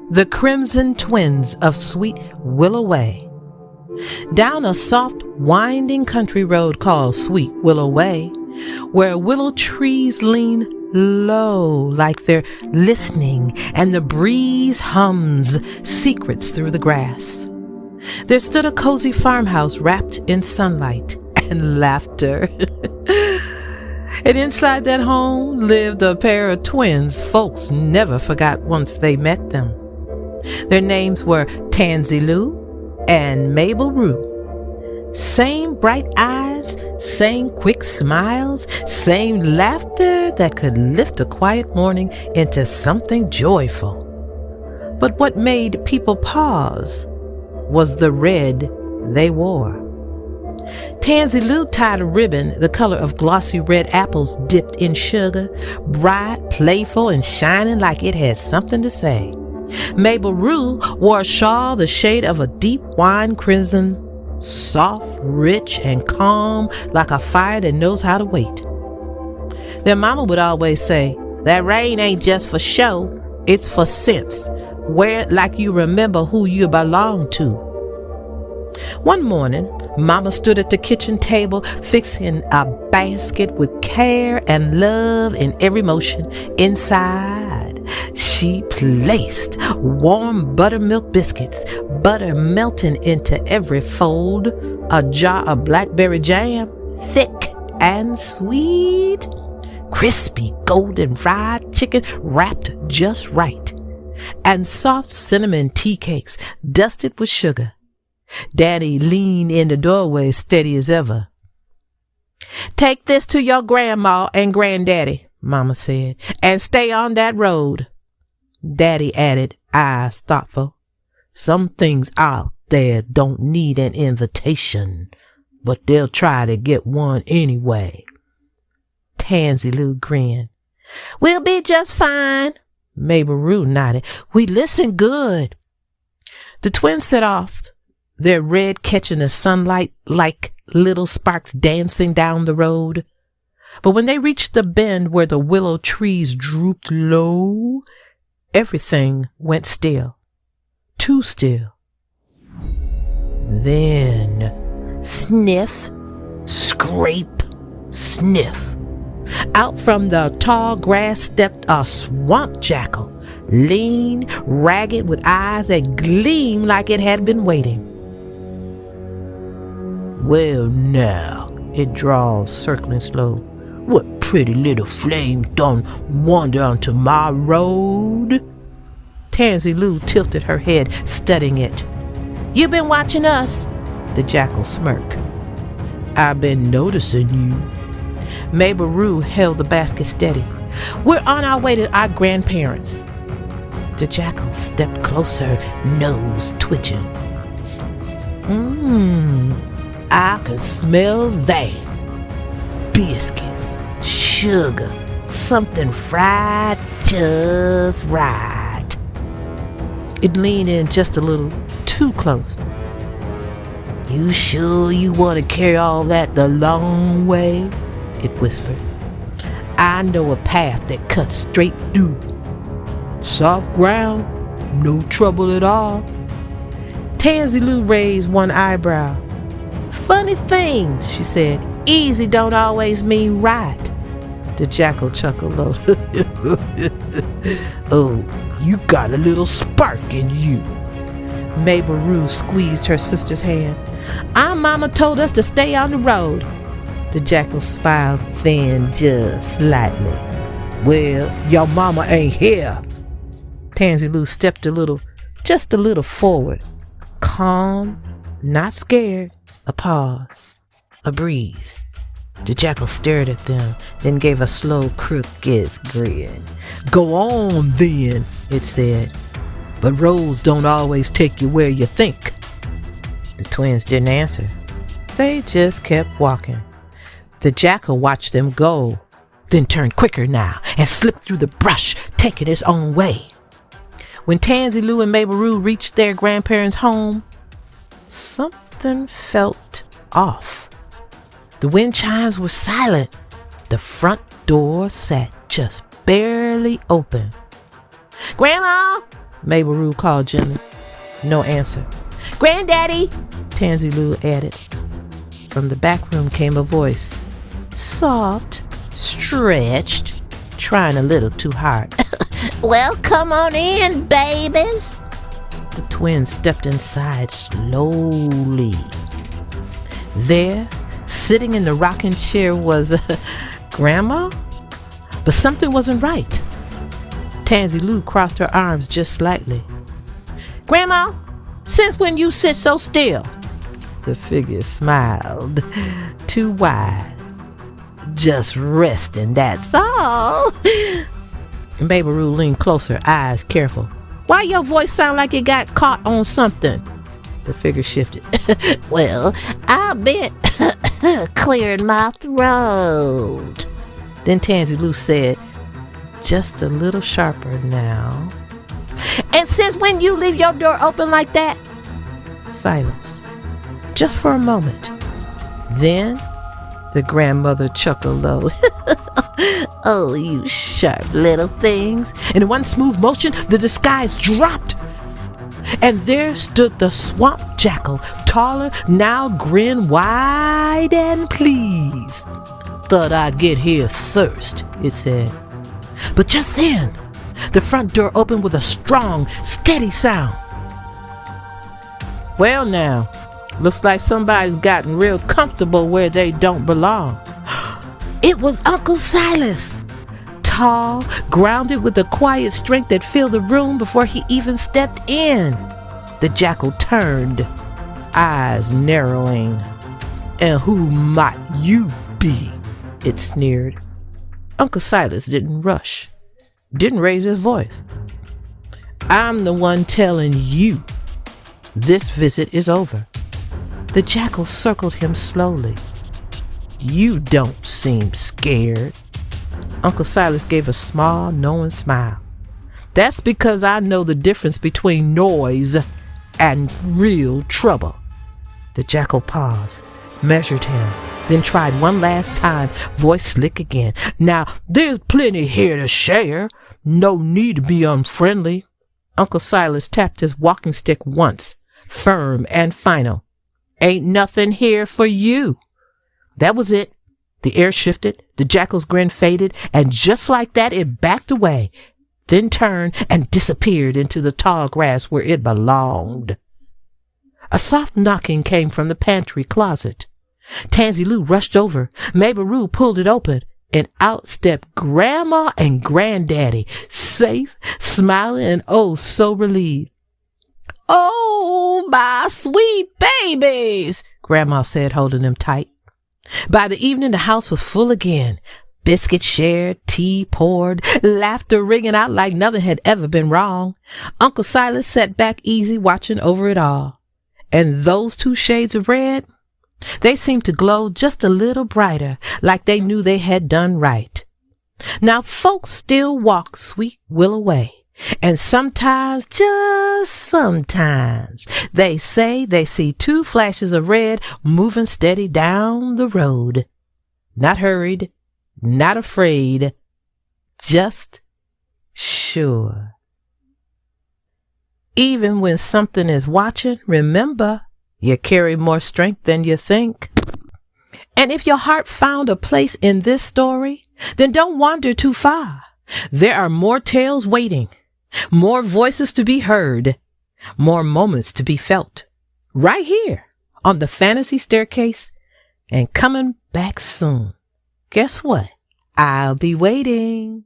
The Crimson Twins of Sweet Willow Way. Down a soft, winding country road called Sweet Willow Way, where willow trees lean low like they're listening and the breeze hums secrets through the grass, there stood a cozy farmhouse wrapped in sunlight and laughter. And inside that home lived a pair of twins folks never forgot once they met them. Their names were Tansy and Mabel. Same bright eyes, same quick smiles, same laughter that could lift a quiet morning into something joyful. But what made people pause was the red they wore. Tansy tied a ribbon the color of glossy red apples dipped in sugar, bright, playful, and shining like it had something to say. Mabel wore a shawl the shade of a deep wine crimson, soft, rich, and calm like a fire that knows how to wait. Their mama would always say, "That rain ain't just for show, it's for sense. Wear it like you remember who you belong to." One morning, Mama stood at the kitchen table fixing a basket with care and love in every motion. Inside, she placed warm buttermilk biscuits, butter melting into every fold, a jar of blackberry jam, thick and sweet, crispy golden fried chicken wrapped just right, and soft cinnamon tea cakes dusted with sugar. Daddy leaned in the doorway steady as ever. "Take this to your Grandma and Granddaddy," Mama said, "and stay on that road." Daddy added, eyes thoughtful, "Some things out there don't need an invitation, but they'll try to get one anyway." Tansy grinned. "We'll be just fine." Mabel nodded. "We listen good." The twins set off, their red catching the sunlight like little sparks dancing down the road. But when they reached the bend where the willow trees drooped low, everything went still. Too still. Then, sniff, scrape, sniff. Out from the tall grass stepped a swamp jackal, lean, ragged, with eyes that gleamed like it had been waiting. "Well now," it drawled, circling slow, "what pretty little flame done wander onto my road?" Tansy tilted her head, studying it. "You been watching us?" The jackal smirked. "I've been noticing you." Mabel held the basket steady. "We're on our way to our grandparents." The jackal stepped closer, nose twitching. I can smell that. Biscuits, sugar, something fried just right." It leaned in just a little too close. "You sure you want to carry all that the long way?" it whispered. "I know a path that cuts straight through. Soft ground, no trouble at all." Tansy raised one eyebrow. "Funny thing," she said, "easy don't always mean right." The jackal chuckled low. "Oh, you got a little spark in you." Mabel squeezed her sister's hand. "Our mama told us to stay on the road." The jackal smiled thin, just slightly. "Well, your mama ain't here." Tansy stepped just a little forward. Calm, not scared. A pause. A breeze. The jackal stared at them, then gave a slow, crooked grin. "Go on, then," it said. "But roads don't always take you where you think." The twins didn't answer. They just kept walking. The jackal watched them go, then turned quicker now and slipped through the brush, taking his own way. When Tansy and Mabel reached their grandparents' home, something felt off. The wind chimes were silent. The front door sat just barely open. "Grandma!" Mabel Rue called gently. No answer. "Granddaddy," Tansy Lou added. From the back room came a voice. Soft, stretched, trying a little too hard. "Well, come on in, babies." The twins stepped inside slowly. There, sitting in the rocking chair, was Grandma? But something wasn't right. Tansy Lou crossed her arms just slightly. "Grandma, since when you sit so still?" The figure smiled, too wide. "Just resting, that's all." Mabel Rue leaned closer, eyes careful. "Why your voice sound like it got caught on something?" The figure shifted. "Well, I've been clearing my throat." Then Tansy Lou said, just a little sharper now, "And since when you leave your door open like that?" Silence. Just for a moment. Then the grandmother chuckled low. "Oh, you sharp little things." And in one smooth motion, the disguise dropped. And there stood the swamp jackal, taller, now grin wide and pleased. "Thought I'd get here first," it said. But just then, the front door opened with a strong, steady sound. "Well now, looks like somebody's gotten real comfortable where they don't belong." It was Uncle Silas, tall, grounded with a quiet strength that filled the room before he even stepped in. The jackal turned, eyes narrowing. "And who might you be?" it sneered. Uncle Silas didn't rush, didn't raise his voice. "I'm the one telling you. This visit is over." The jackal circled him slowly. "You don't seem scared." Uncle Silas gave a small, knowing smile. "That's because I know the difference between noise and real trouble." The jackal paused, measured him, then tried one last time, voice slick again. "Now, there's plenty here to share. No need to be unfriendly." Uncle Silas tapped his walking stick once, firm and final. "Ain't nothing here for you." That was it. The air shifted, the jackal's grin faded, and just like that it backed away, then turned and disappeared into the tall grass where it belonged. A soft knocking came from the pantry closet. Tansy Lou rushed over. Mabel Rue pulled it open, and out stepped Grandma and Granddaddy, safe, smiling, and oh so relieved. "Oh, my sweet babies," Grandma said, holding them tight. By the evening, the house was full again. Biscuits shared, tea poured, laughter ringing out like nothing had ever been wrong. Uncle Silas sat back easy, watching over it all. And those two shades of red, they seemed to glow just a little brighter, like they knew they had done right. Now, folks still walk Sweet Willow Way, and sometimes, just sometimes, they say they see two flashes of red moving steady down the road. Not hurried, not afraid, just sure. Even when something is watching, remember, you carry more strength than you think. And if your heart found a place in this story, then don't wander too far. There are more tales waiting, more voices to be heard, more moments to be felt, right here on the Fantasy Staircase, and coming back soon. Guess what? I'll be waiting.